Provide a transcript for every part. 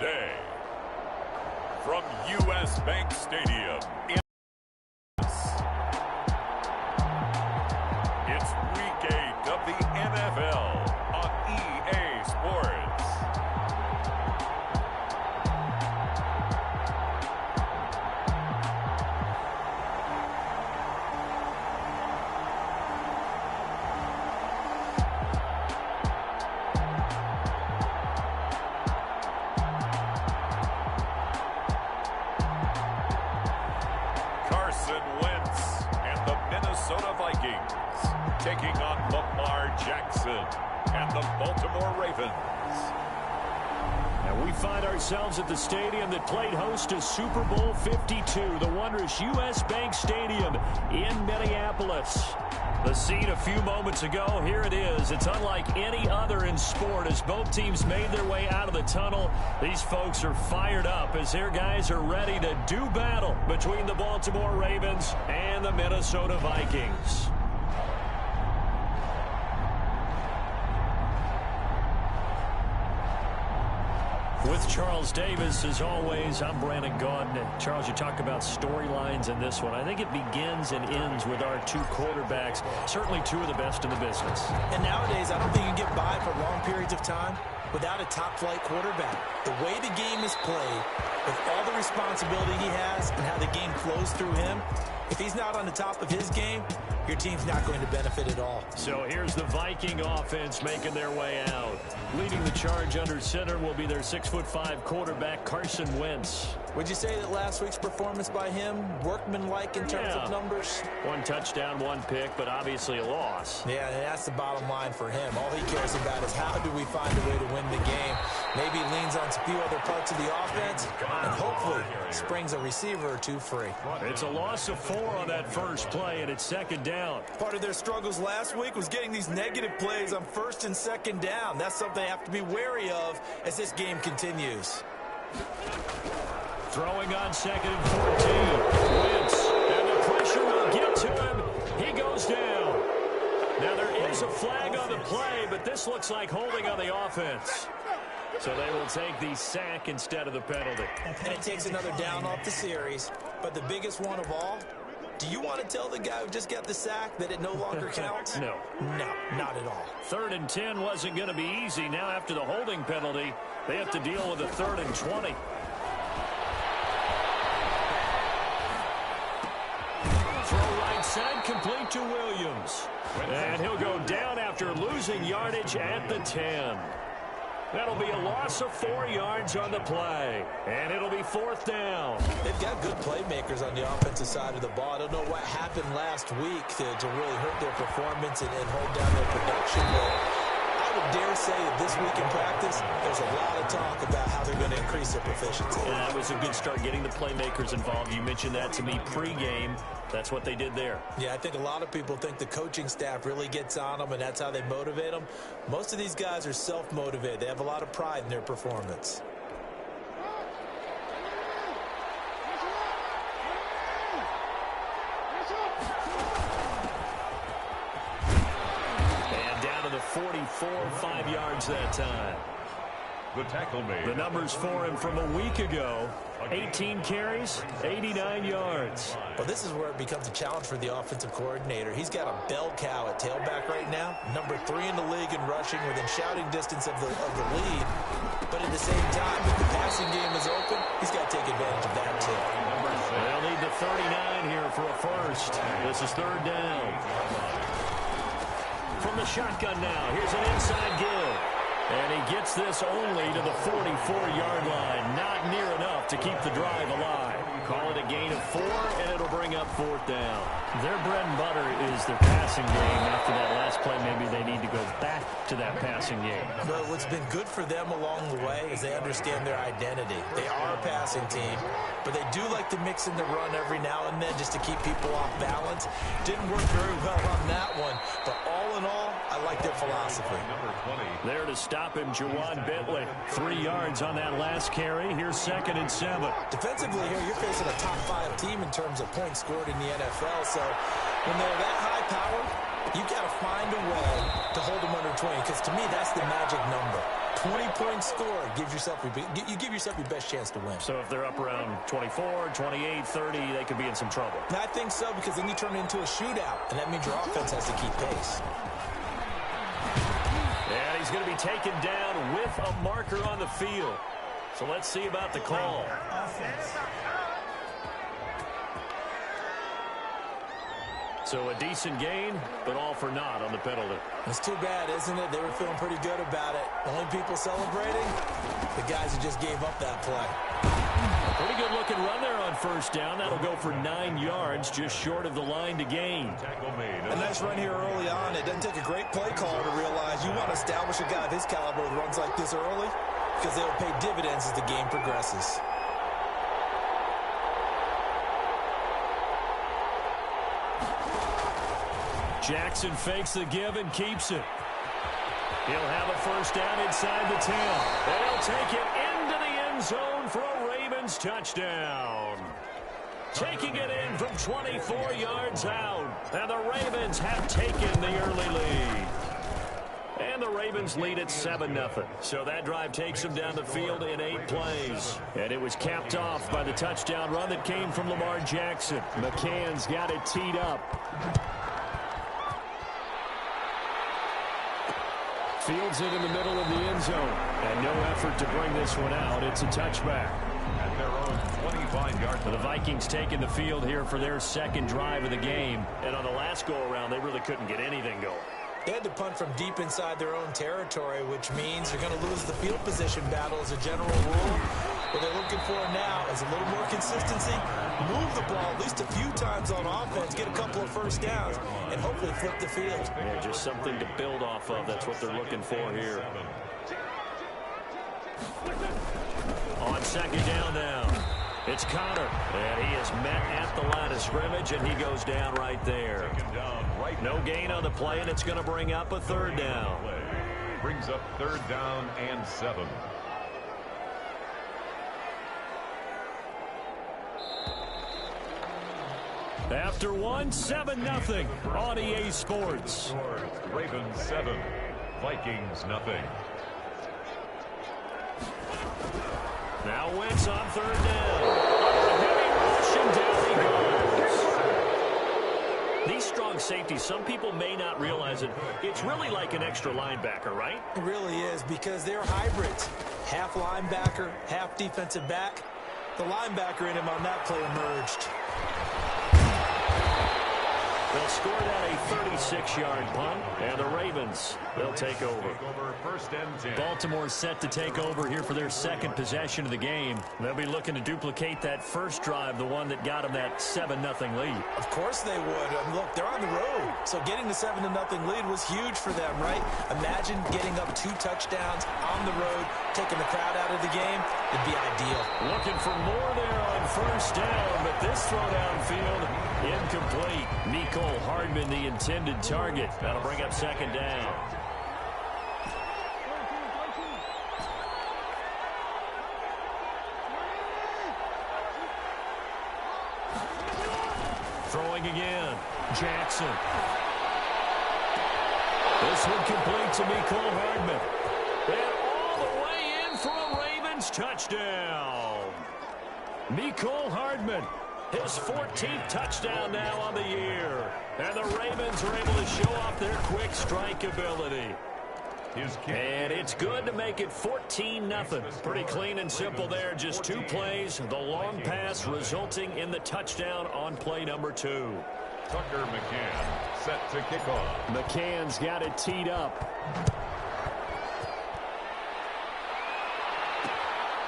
today. From U.S. Bank Stadium in it's Week 8 of the NFL on EA Sports. Vikings taking on Lamar Jackson and the Baltimore Ravens. And we find ourselves at the stadium that played host to Super Bowl 52, the wondrous U.S. Bank Stadium in Minneapolis. The scene a few moments ago, here it is. It's unlike any other in sport as both teams made their way out of the tunnel. These folks are fired up as their guys are ready to do battle between the Baltimore Ravens and the Minnesota Vikings. With Charles Davis, as always, I'm Brandon Gaudin. Charles, you talk about storylines in this one. I think it begins and ends with our two quarterbacks, certainly two of the best in the business. And nowadays, I don't think you can get by for long periods of time without a top-flight quarterback. The way the game is played, with all the responsibility he has and how the game flows through him, if he's not on the top of his game, your team's not going to benefit at all. So here's the Viking offense making their way out. Leading the charge under center will be their 6'5" quarterback, Carson Wentz. Would you say that last week's performance by him, workmanlike in terms of numbers? One touchdown, one pick, but obviously a loss. Yeah, and that's the bottom line for him. All he cares about is how do we find a way to win the game. Maybe leans on a few other parts of the offense and hopefully springs a receiver or two free. It's a loss of 4 on that first play, and it's second down. Part of their struggles last week was getting these negative plays on first and second down. That's something they have to be wary of as this game continues. Throwing on second and 14. Wentz, and the pressure will get to him. He goes down. Now there is a flag on the play, but this looks like holding on the offense. So they will take the sack instead of the penalty. And it takes another down off the series. But the biggest one of all, do you want to tell the guy who just got the sack that it no longer counts? No. No, not at all. 3rd and 10 wasn't going to be easy. Now after the holding penalty, they have to deal with a 3rd and 20. Throw right side, complete to Williams. And he'll go down after losing yardage at the 10. That'll be a loss of 4 yards on the play. And it'll be 4th down. They've got good playmakers on the offensive side of the ball. I don't know what happened last week to really hurt their performance and hold down their production. But I would dare say that this week in practice, there's a lot of talk about how they're going to increase their proficiency. Yeah, that was a good start getting the playmakers involved. You mentioned that to me pregame. That's what they did there. Yeah, I think a lot of people think the coaching staff really gets on them, and that's how they motivate them. Most of these guys are self-motivated. They have a lot of pride in their performance. And down to the 44, 5 yards that time. The tackle made. The numbers for him from a week ago, 18 carries, 89 yards. Well, this is where it becomes a challenge for the offensive coordinator. He's got a bell cow at tailback right now, number 3 in the league in rushing, within shouting distance of the lead. But at the same time, if the passing game is open, he's got to take advantage of that too. They'll need the 39 here for a first. This is 3rd down. From the shotgun now, here's an inside give. And he gets this only to the 44-yard line. Not near enough to keep the drive alive. Call it a gain of 4, and it'll bring up 4th down. Their bread and butter is their passing game. After that last play, maybe they need to go back to that passing game. But what's been good for them along the way is they understand their identity. They are a passing team, but they do like to mix in the run every now and then just to keep people off balance. Didn't work very well on that one, but all in all, I like their philosophy. There to stop him, Jawan Bentley. 3 yards on that last carry. Here's 2nd and 7. Defensively here, you're facing a top 5 team in terms of points scored in the NFL. So when they're that high power, you've got to find a way to hold them under 20. Because to me, that's the magic number. 20-point score gives yourself you give yourself your best chance to win. So if they're up around 24, 28, 30, they could be in some trouble. And I think so, because then you turn it into a shootout, and that means your offense has to keep pace. And he's going to be taken down with a marker on the field. So let's see about the call. So a decent gain, but all for naught on the penalty. It's too bad, isn't it? They were feeling pretty good about it. The only people celebrating, the guys who just gave up that play. A pretty good looking run there on first down. That'll go for 9 yards, just short of the line to gain. A nice run here early on. It doesn't take a great play caller to realize you want to establish a guy of his caliber with runs like this early, because they'll pay dividends as the game progresses. Jackson fakes the give and keeps it. He'll have a first down inside the 10. They'll take it into the end zone for a Ravens touchdown. Taking it in from 24 yards out. And the Ravens have taken the early lead. And the Ravens lead at 7-0. So that drive takes them down the field in 8 plays. And it was capped off by the touchdown run that came from Lamar Jackson. McCann's got it teed up. Fields it in the middle of the end zone. And no effort to bring this one out. It's a touchback. At their own 25-yard line. The Vikings taking the field here for their second drive of the game. And on the last go-around, they really couldn't get anything going. They had to punt from deep inside their own territory, which means they're going to lose the field position battle as a general rule. What they're looking for now is a little more consistency, move the ball at least a few times on offense, get a couple of first downs, and hopefully flip the field. Yeah, just something to build off of. That's what they're looking for here. On second down now, it's Connor. And he is met at the line of scrimmage, and he goes down right there. No gain on the play, and it's going to bring up a third down. Brings up third down and 7. After 7-0 on EA Sports. Ravens 7, Vikings nothing. Now Wentz on third down. Heavy rush, and down he goes. These strong safeties, some people may not realize it. It's really like an extra linebacker, right? It really is, because they're hybrids. Half linebacker, half defensive back. The linebacker in him on that play emerged. They'll score that a 36-yard punt, and the Ravens, they'll take over. First and 10. Baltimore's set to take over here for their second possession of the game. They'll be looking to duplicate that first drive, the one that got them that 7-0 lead. Of course they would. Look, they're on the road, so getting the 7-0 lead was huge for them, right? Imagine getting up 2 touchdowns on the road, taking the crowd out of the game. It'd be ideal. Looking for more there on first down, but this throw downfield, incomplete. Mecole Hardman, the intended target. That'll bring up second down. Throwing again. Jackson. This one complete to Mecole Hardman. And all the way in for a Ravens touchdown. Mecole Hardman. His 14th touchdown now on the year. And the Ravens are able to show off their quick strike ability. And it's good to make it 14-0. Pretty clean and simple there. Just 2 plays. The long pass resulting in the touchdown on play number 2. Tucker McCann set to kick off. McCann's got it teed up.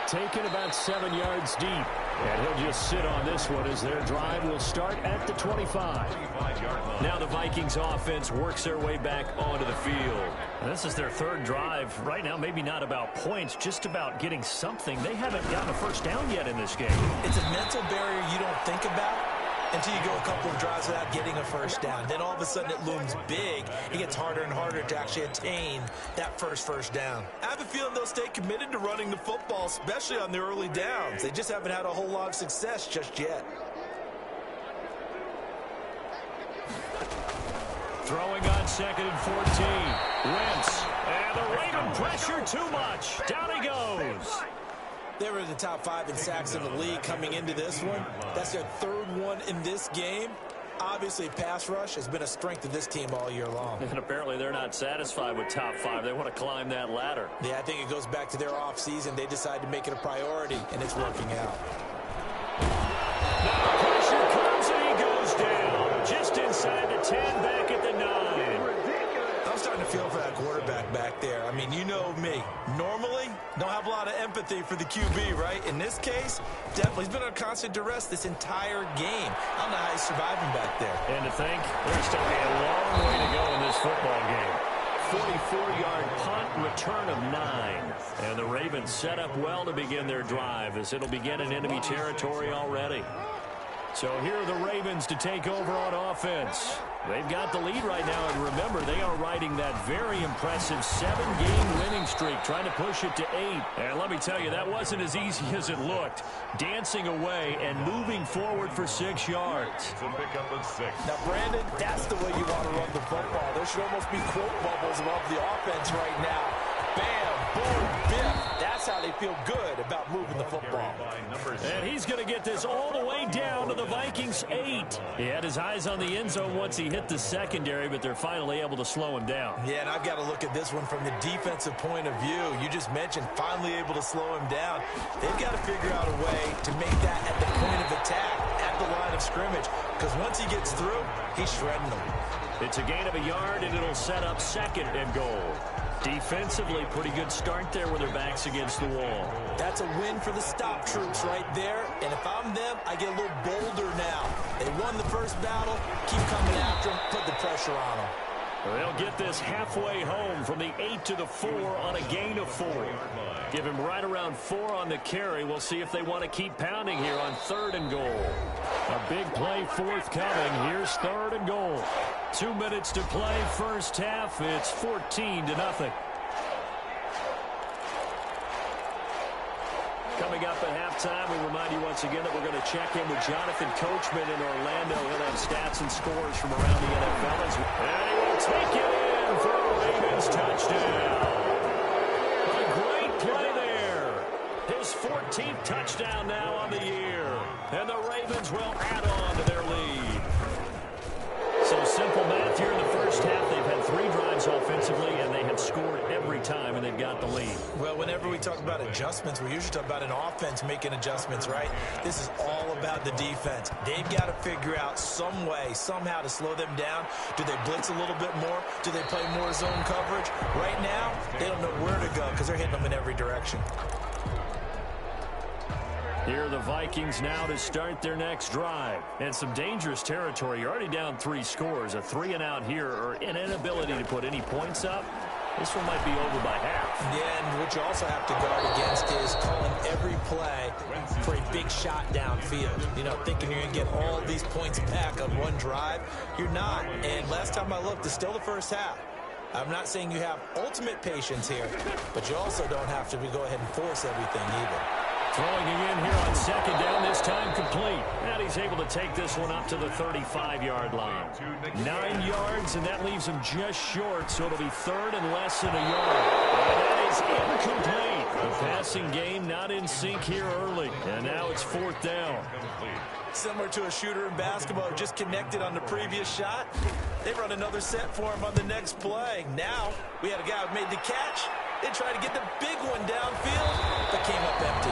Taken about 7 yards deep. And he'll just sit on this one as their drive will start at the 25. Now the Vikings offense works their way back onto the field. And this is their 3rd drive. Right now, maybe not about points, just about getting something. They haven't gotten a first down yet in this game. It's a mental barrier you don't think about until you go a couple of drives without getting a first down. Then all of a sudden it looms big. It gets harder and harder to actually attain that first down. I have a feeling they'll stay committed to running the football, especially on the early downs. They just haven't had a whole lot of success just yet. Throwing on 2nd and 14. Wentz. And the Raven pressure too much. Down he goes. They were in the top 5 in sacks in the league coming into this one. That's their 3rd one in this game. Obviously, pass rush has been a strength of this team all year long. And apparently they're not satisfied with top 5. They want to climb that ladder. Yeah, I think it goes back to their offseason. They decided to make it a priority, and it's working out. Now the pressure comes, and he goes down. Just inside the 10, back at the 9. I'm starting to feel for that quarterback back there. I mean, you know me. Normally, don't have a lot of empathy for the QB, right? In this case, definitely. He's been under constant duress this entire game. I don't know how he's surviving back there. And to think, there's still a long way to go in this football game. 44-yard punt, return of 9. And the Ravens set up well to begin their drive as it'll begin in enemy territory already. So here are the Ravens to take over on offense. They've got the lead right now, and remember, they are riding that very impressive 7-game winning streak, trying to push it to 8. And let me tell you, that wasn't as easy as it looked. Dancing away and moving forward for 6 yards. It's a pickup of 6. Now, Brandon, that's the way you want to run the football. There should almost be quote bubbles above the offense right now. Bam, boom, biff. That's how they feel good about moving the football. And he's going to get this all the way down to the Vikings 8. He had his eyes on the end zone once he hit the secondary, but they're finally able to slow him down. Yeah, and I've got to look at this one from the defensive point of view. You just mentioned finally able to slow him down. They've got to figure out a way to make that at the point of attack, at the line of scrimmage, because once he gets through, he's shredding them. It's a gain of a yard, and it'll set up 2nd and goal. Defensively, pretty good start there with their backs against the wall. That's a win for the stop troops right there. And if I'm them, I get a little bolder now. They won the first battle. Keep coming after them. Put the pressure on them. They'll get this halfway home from the 8 to the 4 on a gain of 4. Give him right around 4 on the carry. We'll see if they want to keep pounding here on 3rd and goal. A big play forthcoming. Here's 3rd and goal. 2 minutes to play first half. It's 14-0. Coming up at halftime, we remind you once again that we're going to check in with Jonathan Coachman in Orlando. He'll have stats and scores from around the NFL. And he will take it in for a Ravens touchdown. A great play there. His 14th touchdown now on the year. And the Ravens will add on to their lead. So simple math here in the first half. They've had 3 drives offensively, and they have scored every time, and they've got the lead. Well, whenever we talk about adjustments, we usually talk about an offense making adjustments, right? This is all about the defense. They've got to figure out some way, somehow to slow them down. Do they blitz a little bit more? Do they play more zone coverage? Right now, they don't know where to go because they're hitting them in every direction. Here are the Vikings now to start their next drive. And some dangerous territory. You're already down 3 scores. A 3-and-out here, or an inability to put any points up. This one might be over by half. Yeah, and what you also have to guard against is calling every play for a big shot downfield. You know, thinking you're going to get all these points back on one drive. You're not. And last time I looked, it's still the first half. I'm not saying you have ultimate patience here, but you also don't have to go ahead and force everything either. Throwing again here on 2nd down, this time complete. And he's able to take this one up to the 35-yard line. 9 yards, and that leaves him just short, so it'll be 3rd and less than a yard. And that is incomplete. The passing game not in sync here early. And now it's 4th down. Similar to a shooter in basketball, just connected on the previous shot. They run another set for him on the next play. Now, we had a guy who made the catch. They tried to get the big one downfield, but came up empty.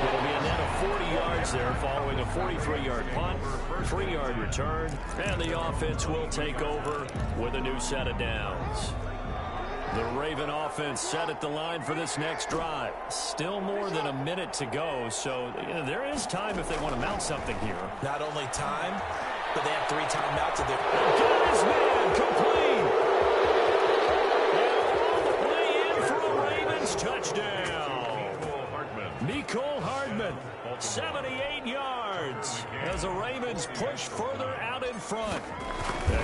It'll be a net of 40 yards there following a 43-yard punt, 3-yard return, and the offense will take over with a new set of downs. The Raven offense set at the line for this next drive. Still more than a minute to go, so there is time if they want to mount something here. Not only time, but they have 3 timeouts of their... Got his man complete. And all the way in for a Ravens touchdown. Nicole Hardman, 78 yards as the Ravens push further out in front.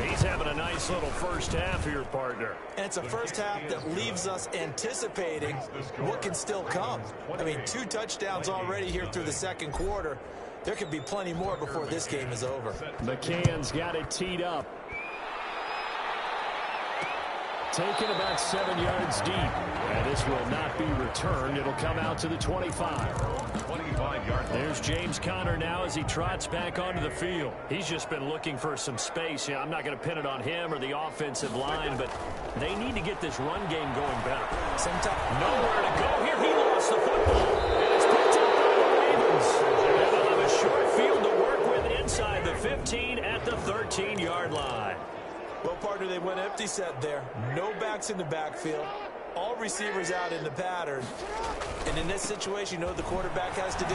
He's having a nice little first half here, partner. And it's a first half that leaves us anticipating what can still come. I mean, 2 touchdowns already here through the second quarter. There could be plenty more before this game is over. McCann's got it teed up. Taken about 7 yards deep. And this will not be returned. It'll come out to the 25. 25 yards. There's James Conner now as he trots back onto the field. He's just been looking for some space. I'm not going to pin it on him or the offensive line, but they need to get this run game going better. Nowhere to go here. He lost the football. And it's picked up by the Ravens. And they'll have a short field to work with inside the 15 at the 13-yard line. Well, partner, they went empty set there. No backs in the backfield. All receivers out in the pattern. And in this situation, you know what the quarterback has to do?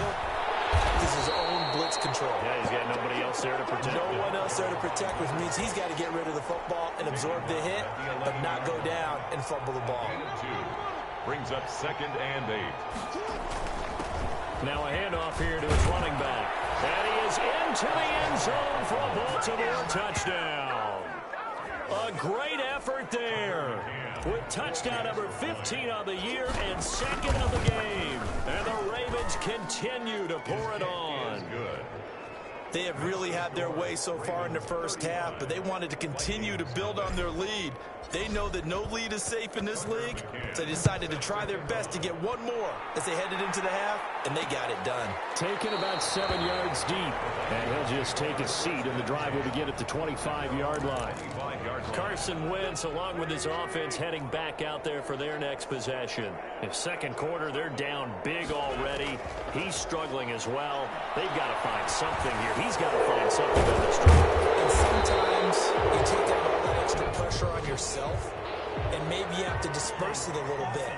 This is his own blitz control. Yeah, he's got nobody else there to protect. No one else there to protect, which means he's got to get rid of the football and absorb the hit, but not go down and fumble the ball. Brings up 2nd and 8. Now a handoff here to his running back. And he is into the end zone for a Baltimore touchdown. A great effort there. With touchdown number 15 on the year and 2nd of the game. And the Ravens continue to pour it on. They have really had their way so far in the first half, but they wanted to continue to build on their lead. They know that no lead is safe in this league, so they decided to try their best to get one more as they headed into the half, and they got it done. Taken about 7 yards deep, and he'll just take a seat, and the drive will begin at the 25-yard line. Carson Wentz, along with his offense, heading back out there for their next possession. In second quarter, they're down big already. He's struggling as well. They've got to find something here. He's got to find something on this drive. And sometimes you take out all that extra pressure on yourself, and maybe you have to disperse it a little bit.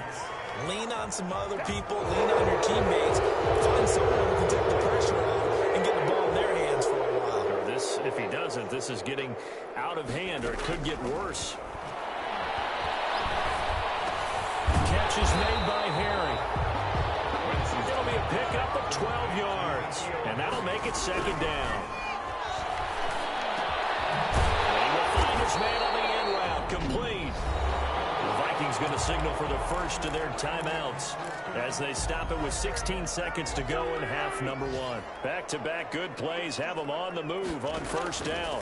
Lean on some other people, lean on your teammates, find someone who can take the pressure off and get the ball in their hands for a while. Or this, if he doesn't, this is getting out of hand, or it could get worse. Catch is made by Harry. It'll be a pickup of 12 yards, and that'll make it 2nd down. Man on the end route, complete. The Vikings going to signal for the first of their timeouts as they stop it with 16 seconds to go in half number 1. Back-to-back good plays have them on the move on first down.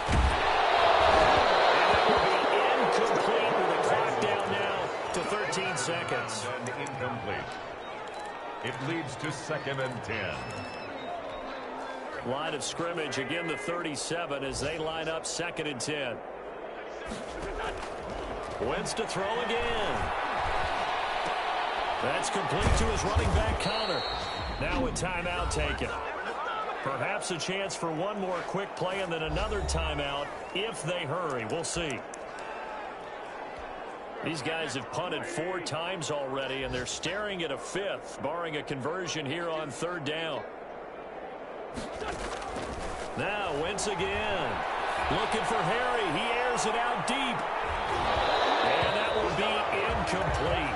And that will be incomplete with the clock down now to 13 seconds. And incomplete. It leads to 2nd and 10. Line of scrimmage, again the 37 as they line up 2nd and 10. Wentz to throw again. That's complete to his running back, Conner. Now a timeout taken. Perhaps a chance for one more quick play and then another timeout if they hurry. We'll see. These guys have punted 4 times already, and they're staring at a 5th, barring a conversion here on 3rd down. Now Wentz again. Looking for Harry. He airs it out deep. And that will be incomplete.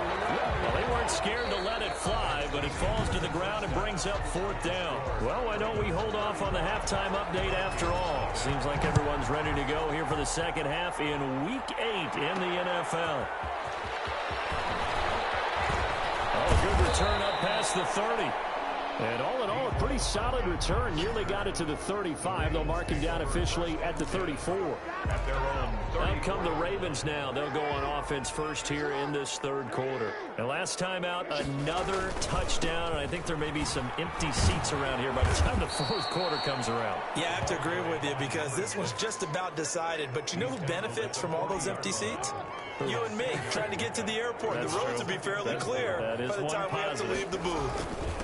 Well, they weren't scared to let it fly, but it falls to the ground and brings up 4th down. Well, why don't we hold off on the halftime update after all? Seems like everyone's ready to go here for the second half in Week 8 in the NFL. Oh, good return up past the 30. And all in all, a pretty solid return. Nearly got it to the 35. They'll mark him down officially at the 34. At their own 30. Out come the Ravens now. They'll go on offense first here in this 3rd quarter. And last time out, another touchdown. And I think there may be some empty seats around here by the time the 4th quarter comes around. Yeah, I have to agree with you because this one's just about decided. But you know who benefits from all those empty seats? You and me, trying to get to the airport. That's the roads true. will be fairly clear by the time we have to leave the booth.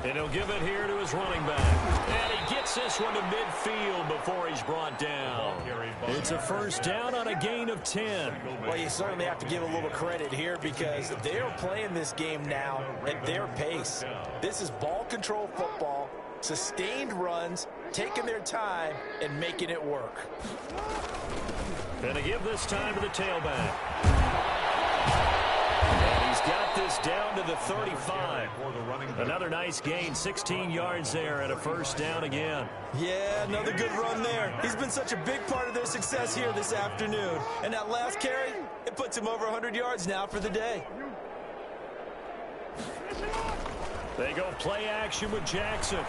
And he'll give it here to his running back. And he gets this one to midfield before he's brought down. It's a first down on a gain of 10. Well, you certainly have to give a little credit here because they're playing this game now at their pace. This is ball control football, sustained runs, taking their time, and making it work. And to give this time to the tailback. He's got this down to the 35. Another nice gain, 16 yards there, and a first down again. Yeah, another good run there. He's been such a big part of their success here this afternoon. And that last carry, it puts him over 100 yards now for the day. They go play action with Jackson.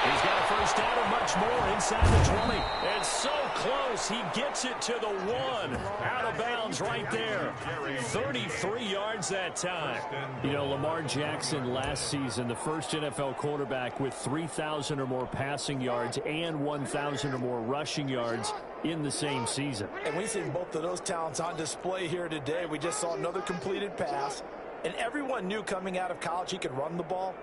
He's got a first down and much more inside the 20. And so close, he gets it to the 1. Out of bounds right there. 33 yards that time. You know, Lamar Jackson last season, the first NFL quarterback with 3,000 or more passing yards and 1,000 or more rushing yards in the same season. And we see both of those talents on display here today. We just saw another completed pass. And everyone knew coming out of college he could run the ball.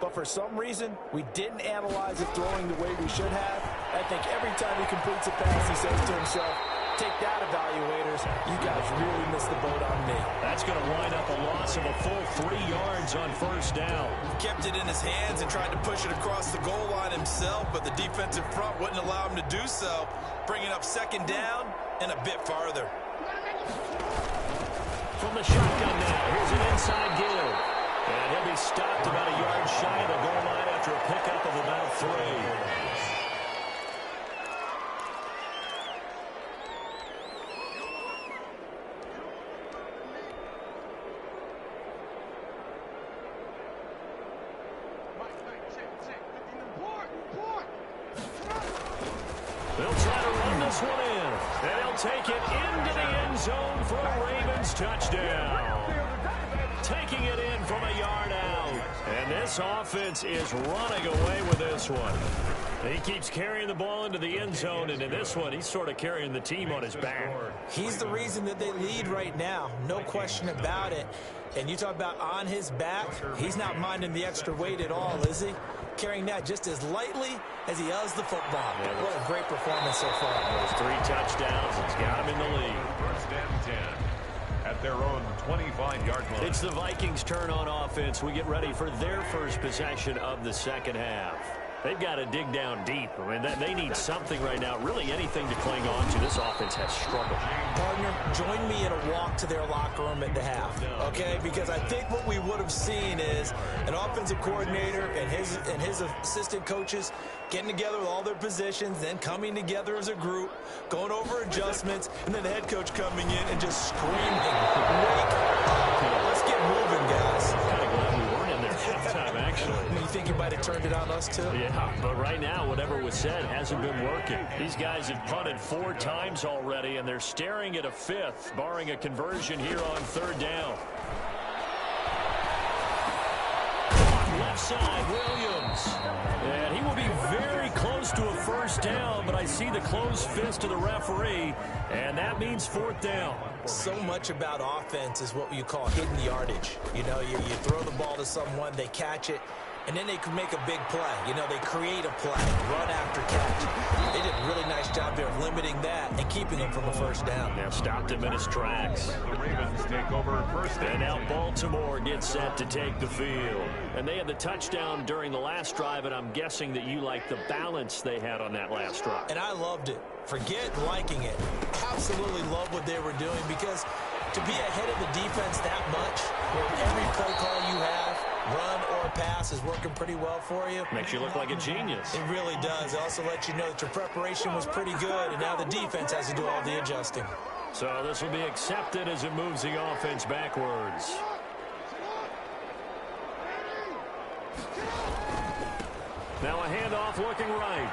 But for some reason, we didn't analyze it throwing the way we should have. I think every time he completes a pass, he says to himself, take that, evaluators. You guys really missed the boat on me. That's going to wind up a loss of a full 3 yards on first down. He kept it in his hands and tried to push it across the goal line himself, but the defensive front wouldn't allow him to do so, bringing up second down and a bit farther. From the shotgun now, here's an inside give. And he'll be stopped about a yard shy of the goal line after a pickup of about 3. They'll try to run this one in. And they'll take it into the end zone for a Ravens touchdown. Taking it in from a yard out. And this offense is running away with this one. He keeps carrying the ball into the end zone, and in this one, he's sort of carrying the team on his back. He's the reason that they lead right now. No question about it. And you talk about on his back, he's not minding the extra weight at all, is he? Carrying that just as lightly as he does the football. Yeah, what a great performance so far. Those 3 touchdowns, it's got him in the lead. First and 10. At their own 25-yard line. It's the Vikings' turn on offense. We get ready for their first possession of the second half. They've got to dig down deep. I mean, they need something right now, really anything to cling on to. This offense has struggled. Partner, join me in a walk to their locker room at the half, okay? Because I think what we would have seen is an offensive coordinator and his assistant coaches getting together with all their positions, then coming together as a group, going over adjustments, and then the head coach coming in and just screaming, wake up, let's get moving, guys. Kind of glad we weren't in there halftime, actually. You think you might have turned it on us, too? Yeah, but right now, whatever was said hasn't been working. These guys have punted 4 times already, and they're staring at a 5th, barring a conversion here on 3rd down. Left side, Williams. And he will be very close to a first down, but I see the closed fist of the referee, and that means 4th down. So much about offense is what you call hidden yardage. You know, you throw the ball to someone, they catch it, and then they can make a big play. You know, they create a play, run after catch. They did a really nice job there of limiting that and keeping him from a first down. Now stopped him in his tracks. The Ravens take over first And now Baltimore gets set to take the field. And they had the touchdown during the last drive, and I'm guessing that you like the balance they had on that last drive. And I loved it. Forget liking it. Absolutely love what they were doing, because to be ahead of the defense that much, where every play call you have, run or pass, is working pretty well for you. Makes you look like a genius. It really does. It also lets you know that your preparation was pretty good, and now the defense has to do all the adjusting. So this will be accepted as it moves the offense backwards. Now a handoff looking right.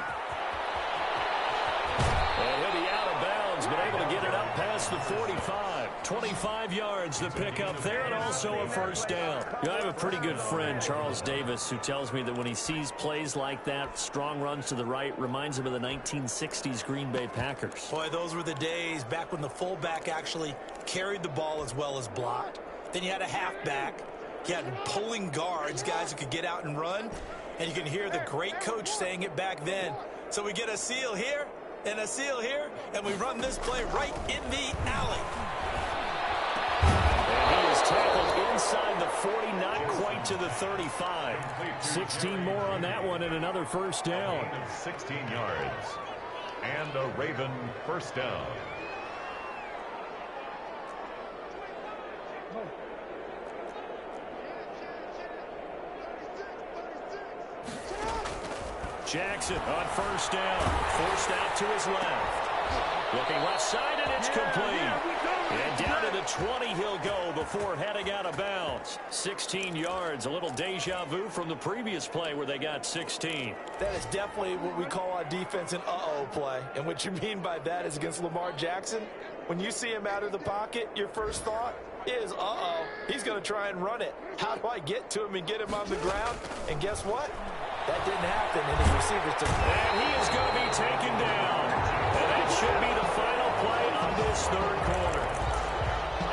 And he'll be out of bounds, but able to get it up past the 45. 25 yards to pick up there, and also a first down. You know, I have a pretty good friend, Charles Davis, who tells me that when he sees plays like that, strong runs to the right, reminds him of the 1960s Green Bay Packers. Boy, those were the days back when the fullback actually carried the ball as well as blocked. Then you had a halfback. You had pulling guards, guys who could get out and run. And you can hear the great coach saying it back then. So we get a seal here and a seal here, and we run this play right in the alley. And he is tackled inside the 40, not quite to the 35. 16 more on that one and another first down. 16 yards. And a Raven first down. Jackson on first down, forced out to his left. Looking left side, and it's complete. And down to the 20 he'll go before heading out of bounds. 16 yards, a little deja vu from the previous play where they got 16. That is definitely what we call our defense an uh-oh play. And what you mean by that is against Lamar Jackson, when you see him out of the pocket, your first thought is, uh-oh, he's going to try and run it. How do I get to him and get him on the ground? And guess what? That didn't happen, and his receivers took it. And he is going to be taken down. And that should be the final play of this third quarter.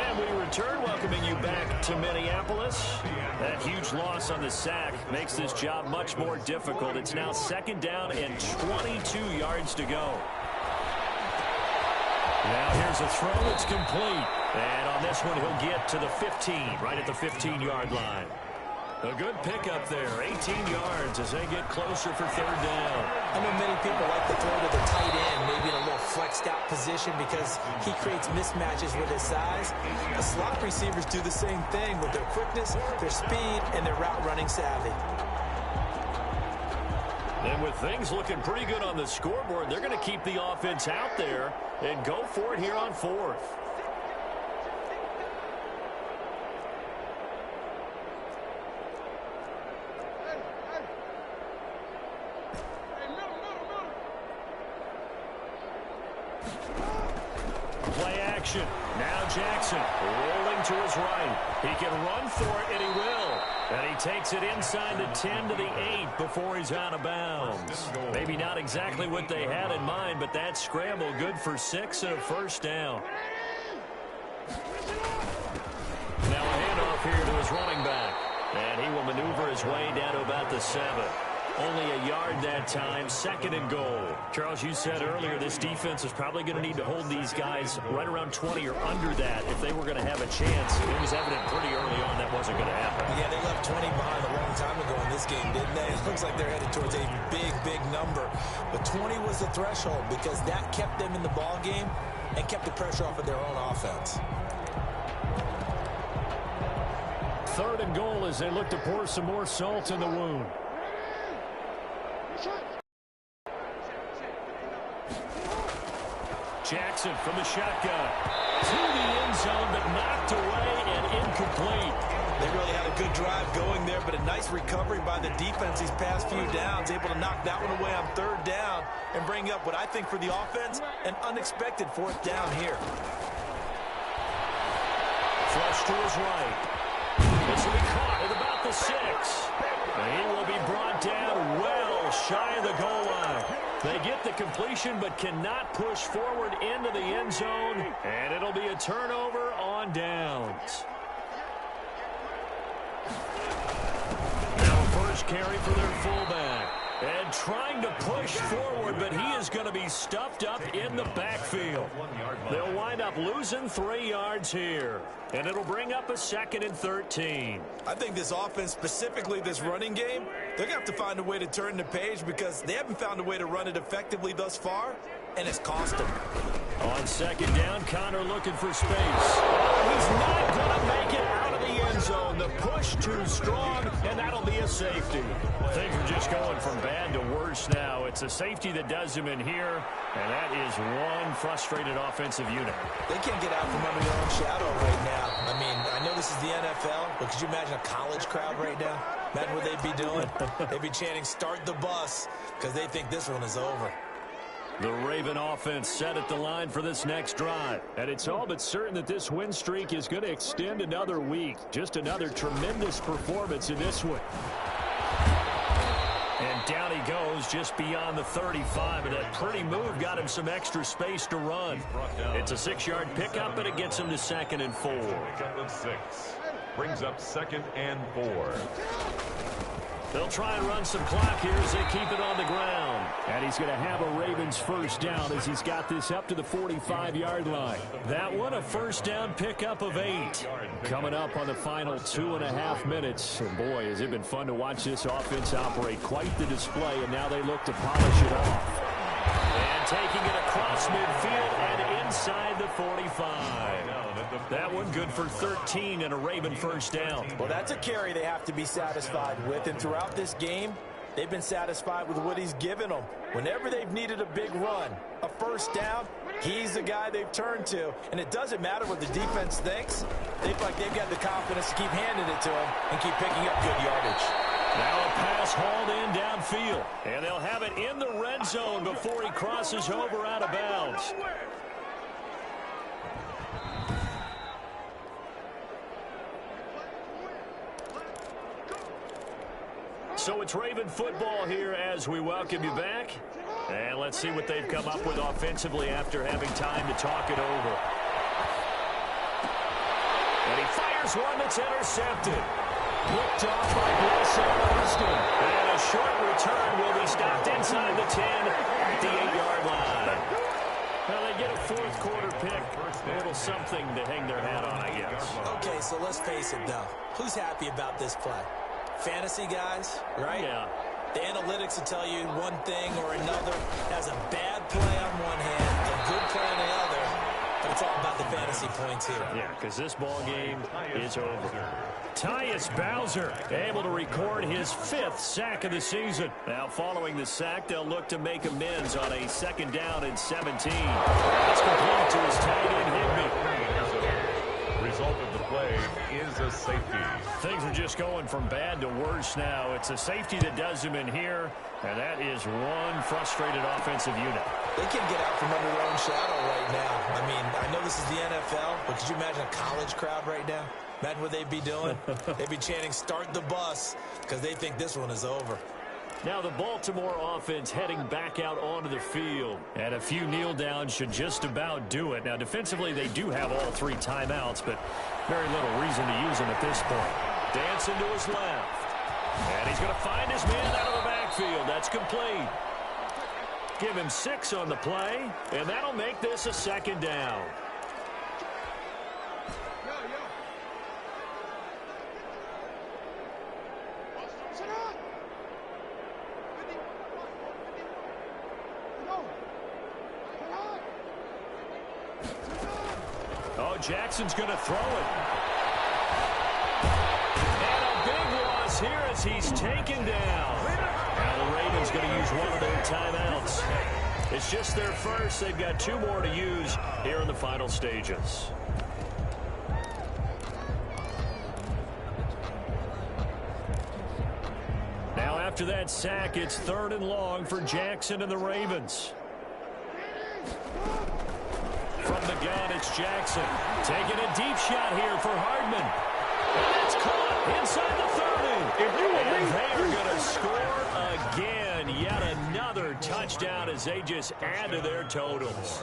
And we return, welcoming you back to Minneapolis. That huge loss on the sack makes this job much more difficult. It's now second down and 22 yards to go. Now here's a throw. It's complete. And on this one, he'll get to the 15, right at the 15-yard line. A good pickup there, 18 yards as they get closer for third down. I know many people like to throw to the tight end, maybe in a little flexed out position because he creates mismatches with his size. The slot receivers do the same thing with their quickness, their speed, and their route running savvy. And with things looking pretty good on the scoreboard, they're going to keep the offense out there and go for it here on fourth. Play action. Now Jackson rolling to his right. He can run for it, and he will. And he takes it inside the 10 to the 8 before he's out of bounds. Maybe not exactly what they had in mind, but that scramble good for 6 and a first down. Now a handoff here to his running back. And he will maneuver his way down to about the 7. Only a yard that time, second and goal. Charles, you said earlier this defense is probably going to need to hold these guys right around 20 or under that if they were going to have a chance. It was evident pretty early on that wasn't going to happen. Yeah, they left 20 behind a long time ago in this game, didn't they? It looks like they're headed towards a big, big number. But 20 was the threshold because that kept them in the ball game and kept the pressure off of their own offense. Third and goal as they look to pour some more salt in the wound. Jackson from the shotgun to the end zone, but knocked away and incomplete. They really had a good drive going there, but a nice recovery by the defense these past few downs, able to knock that one away on third down and bring up what I think for the offense, an unexpected fourth down here. Flush to his right. This will be caught at about the 6. And he will be brought down well shy of the goal line. They get the completion but cannot push forward into the end zone, and it'll be a turnover on downs. Now a first carry for their fullback. And trying to push forward, but he is going to be stuffed up in the backfield. They'll wind up losing 3 yards here. And it'll bring up a second and 13. I think this offense, specifically this running game, they're going to have to find a way to turn the page because they haven't found a way to run it effectively thus far, and it's cost them. On second down, Connor looking for space. He's not going to make it out of the end zone. The push too strong, and that'll be a safety. Things are just going from bad to worse now. It's a safety that does him in here, and that is one frustrated offensive unit. They can't get out from under their own shadow right now. I mean, I know this is the NFL, but could you imagine a college crowd right now? Imagine what they'd be doing. They'd be chanting, "Start the bus," because they think this one is over. The Raven offense set at the line for this next drive. And it's all but certain that this win streak is going to extend another week. Just another tremendous performance in this one. And down he goes just beyond the 35. And that pretty move got him some extra space to run. It's a 6-yard pickup, and it gets him to second and 4. Brings up second and 4. They'll try and run some clock here as they keep it on the ground. And he's going to have a Ravens first down as he's got this up to the 45-yard line. That one, a first down pickup of 8. Coming up on the final 2.5 minutes. And boy, has it been fun to watch this offense operate. Quite the display, and now they look to polish it off. And taking it across midfield and inside the 45. That one good for 13 and a Raven first down. Well, that's a carry they have to be satisfied with. And throughout this game, they've been satisfied with what he's given them. Whenever they've needed a big run, a first down, He's the guy they've turned to, and it doesn't matter what the defense thinks. They feel like they've got the confidence to keep handing it to him and keep picking up good yardage. Now a pass hauled in downfield, and they'll have it in the red zone before he crosses over out of bounds. So it's Raven football here as we welcome you back. And let's see what they've come up with offensively after having time to talk it over. And he fires one that's intercepted. Picked off by Austin. And a short return will be stopped inside the 10 at the 8-yard line. Well, they get a fourth quarter pick. A little something to hang their hat on, I guess. Okay, so let's face it, though. Who's happy about this play? Fantasy guys, right? Yeah. The analytics will tell you one thing or another. Has a bad play on one hand, a good play on the other. But it's all about the fantasy points here. Yeah, because this ball game is over. Tyus Bowser able to record his 5th sack of the season. Now following the sack, they'll look to make amends on a 2nd down and 17. That's complete to his tight end, Higbee. Result of the play is a safety. Things are just going from bad to worse now. It's a safety that does him in here, and that is one frustrated offensive unit. They can get out from under their own shadow right now. I mean, I know this is the NFL, but could you imagine a college crowd right now? Imagine what they'd be doing. They'd be chanting, "Start the bus," because they think this one is over. Now the Baltimore offense heading back out onto the field. And a few kneel downs should just about do it. Now defensively they do have all 3 timeouts, but very little reason to use them at this point. Dancing to his left. And he's going to find his man out of the backfield. That's complete. Give him 6 on the play, and that'll make this a 2nd down. Oh, Jackson's going to throw it. And a big loss here as he's taken down. Now the Ravens going to use one of their timeouts. It's just their first. They've got 2 more to use here in the final stages. Now after that sack, it's 3rd and long for Jackson and the Ravens. From the gun, it's Jackson. Taking a deep shot here for Hardman. And it's caught inside the 30. And they are going to score again. Yet another touchdown as they just add to their totals.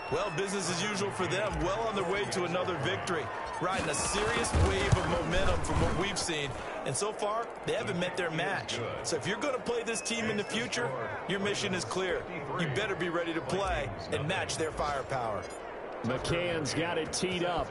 Well, business as usual for them. Well on their way to another victory. Riding a serious wave of momentum from what we've seen. And so far, they haven't met their match. So if you're going to play this team in the future, your mission is clear. You better be ready to play and match their firepower. McCann's got it teed up.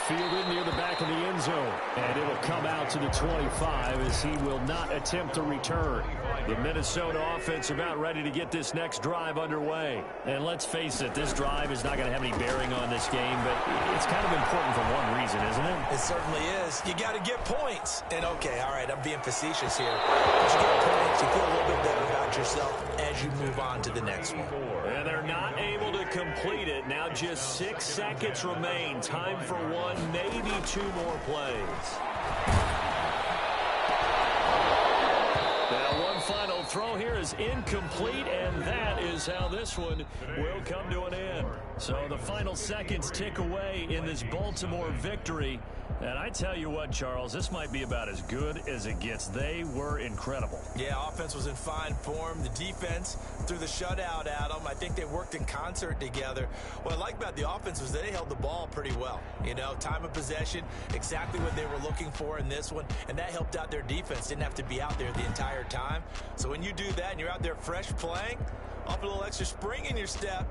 Fielded near the back of the end zone. And it'll come out to the 25 as he will not attempt to return. The Minnesota offense about ready to get this next drive underway. And let's face it, this drive is not going to have any bearing on this game, but it's kind of important for one reason, isn't it? It certainly is. You got to get points. And okay, all right, I'm being facetious here. But you get points, you feel a little bit better about yourself as you move on to the next one. And they're not able to complete it. Now just 6 seconds remain. Time for 1, maybe 2 more plays. Now one final throw here is incomplete, and that is how this one will come to an end. So the final seconds tick away in this Baltimore victory. And I tell you what, Charles, this might be about as good as it gets. They were incredible. Yeah, offense was in fine form. The defense threw the shutout at them. I think they worked in concert together. What I like about the offense was they held the ball pretty well. You know, time of possession, exactly what they were looking for in this one, and that helped out their defense. Didn't have to be out there the entire time. So when you do that and you're out there fresh playing, off a little extra spring in your step,